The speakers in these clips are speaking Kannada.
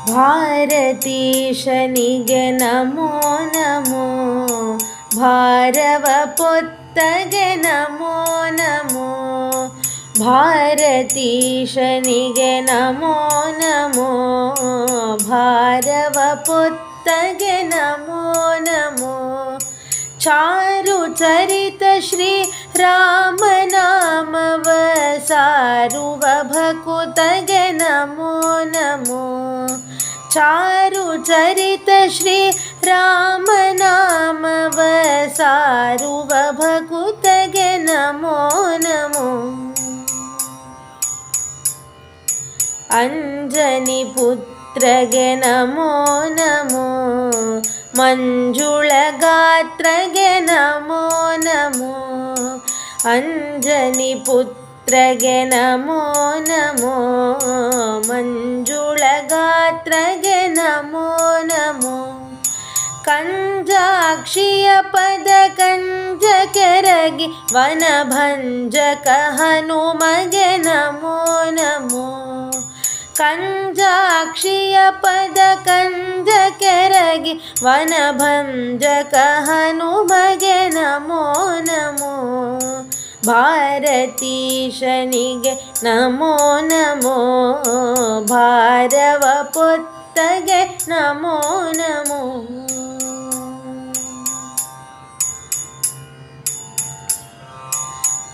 ಭಾರತೀಶನಿಗೆ ನಮೋ ನಮೋ, ಭಾರವ ಪೊತ್ತಗೆ ನಮೋ ನಮೋ. ಭಾರತೀಶನಿಗೆ ನಮೋ ನಮೋ, ಭಾರವ ಪೊತ್ತಗೆ ನಮೋ ನಮೋ. ಚಾರು ಚರಿತ ಶ್ರೀ ರಾಮನಾಮವ ಸಾರುವ ಭಕುತಗೆ ನಮೋ ನಮೋ. ಚಾರು ಚರಿತ ಶ್ರೀ ರಾಮನಾಮವ ಸಾರುವ ಭಕುತಗೆ ನಮೋ ನಮೋ. ಅಂಜನಿ ಪುತ್ರಗೆ ನಮೋ ನಮೋ, ಮಂಜುಳ ಗಾತ್ರಗೆ ನಮೋ ನಮೋ. ಅಂಜನಿ ಪುತ್ರಗೆ ನಮೋ ನಮೋ, ಮಂಜುಳ ಗಾತ್ರಗೆ ನಮೋ ನಮೋ. ಕಂಜಾಕ್ಷಿಯ ಪದ ಕಂಜ ಕೆರಗಿ ವನಭಂಜಕ ಹನುಮಗೆ ನಮೋ ನಮೋ. ಕಂಜಾಕ್ಷಿಯ ಪದ ಕಂಜ ಕೆರಗಿ ವನಭಂಜಕ ಹನುಮಗೆ ನಮೋ ನಮೋ. ಭಾರತೀಶನಿಗೆ ನಮೋ ನಮೋ, ಭಾರವ ಪೊತ್ತಗೆ ನಮೋ ನಮೋ.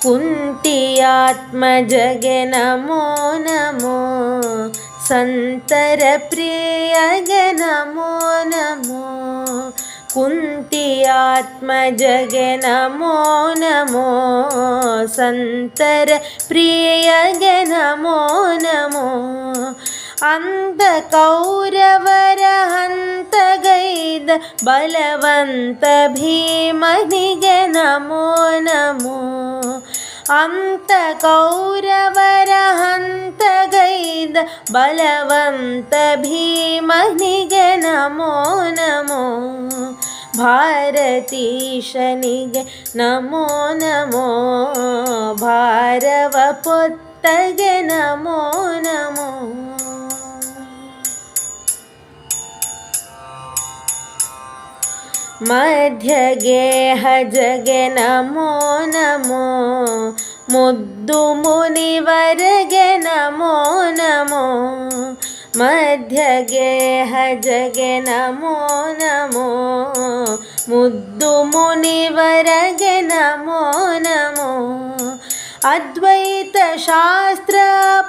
ಕುಂತಿಯಾತ್ಮಜಗೆ ನಮೋ ನಮೋ, ಸಂತರ ಪ್ರಿಯಗೆ ನಮೋ ನಮೋ. ಕುಂತಿಯಾತ್ಮಜಗೆ ನಮೋ ನಮೋ, ಸಂತರ ಪ್ರಿಯಗೆ ನಮೋ ನಮೋ. ಅಂಧ ಕೌರವರ ಹಂತಗೈದ ಬಲವಂತ ಭೀಮನಿಗೆ ನಮೋ ನಮೋ. ಅಂತ ಕೌರವರ ಹಂತಗೈದ ಬಲವಂತ ಭೀಮನಿಗೆ ನಮೋ ನಮೋ. ಭಾರತೀಶನಿಗೆ ನಮೋ ನಮೋ, ಭಾರವ ಪೊತ್ತಗೆ ನಮೋ ನಮೋ. ಮಧ್ಯಗೇಹಜಗೆ ನಮೋ ನಮೋ, ಮುದ್ದು ಮುನಿವರಗೆ ನಮೋ ನಮೋ. ಮಧ್ಯಗೇಹಜಗೆ ನಮೋ ನಮೋ, ಮುದ್ದು ಮುನಿವರಗೆ ನಮೋ ನಮೋ. ಅದ್ವೈತ ಶಾಸ್ತ್ರ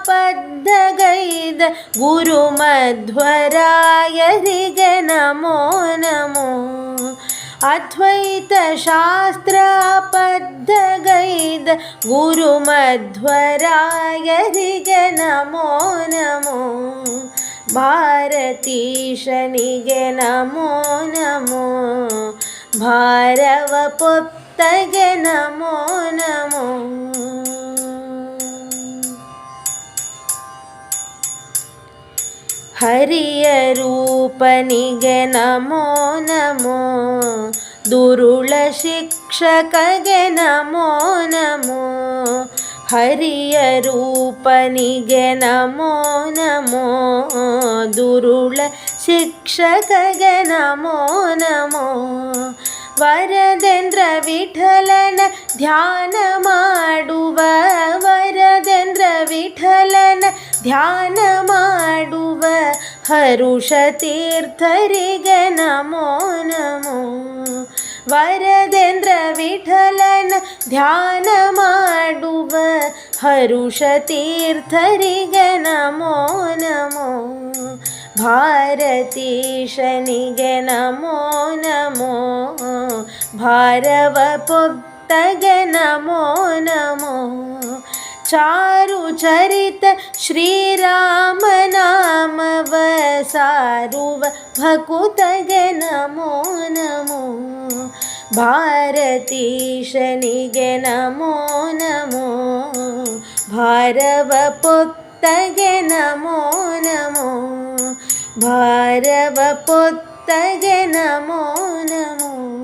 ಬದ್ಧಗೈದ ಗುರು ಮಧ್ವರಾಯರಿಗೆ ನಮೋ ನಮೋ. ಅದ್ವೈತ ಶಾಸ್ತ್ರ ಬದ್ಧಗೈದ ಗುರು ಮಧ್ವರಾಯರಿಗೆ ನಮೋ ನಮೋ. ಭಾರತೀಶನಿಗೆ ನಮೋ ನಮೋ, ಭಾರವ ಪೊತ್ತಗೆ ನಮೋ ನಮೋ. ಹರಿಯ ರೂಪನಿಗೆ ನಮೋ ನಮೋ, ದುರುಳ ಶಿಕ್ಷಕಗೆ ನಮೋ ನಮೋ. ಹರಿಯ ರೂಪನಿಗೆ ನಮೋ ನಮೋ, ದುರುಳ ಶಿಕ್ಷಕಗೆ ನಮೋ ನಮೋ. ವರದೇಂದ್ರ ವಿಠಲನ ಧ್ಯಾನ ಮಾಡುವ, ವರದೇಂದ್ರ ವಿಠಲನ ಧ್ಯಾನ ಮಾಡುವ ಹರುಷ ತೀರ್ಥರಿಗೆ ನಮೋ ನಮೋ. ವರದೇಂದ್ರ ವಿಠಲನ ಧ್ಯಾನ ಮಾಡುವ ಹರುಷ ತೀರ್ಥರಿಗೆ ನಮೋ ನಮೋ. ಭಾರತೀಶನಿಗೆ ನಮೋ ನಮೋ, ಭಾರವ ಪೊತ್ತಗೆ ನಮೋ ನಮೋ. ಚಾರು ಚರಿತ ಶ್ರೀರಾಮನಾಮವ ಸಾರುವ ಭಕುತಗೆ ನಮೋ ನಮೋ. ಭಾರತೀಶನಿಗೆ ನಮೋ ನಮೋ, ಭಾರವ ಪೊತ್ತಗೆ ನಮೋ ನಮೋ. ಭಾರವ ಪೊತ್ತಗೆ ನಮೋ ನಮೋ.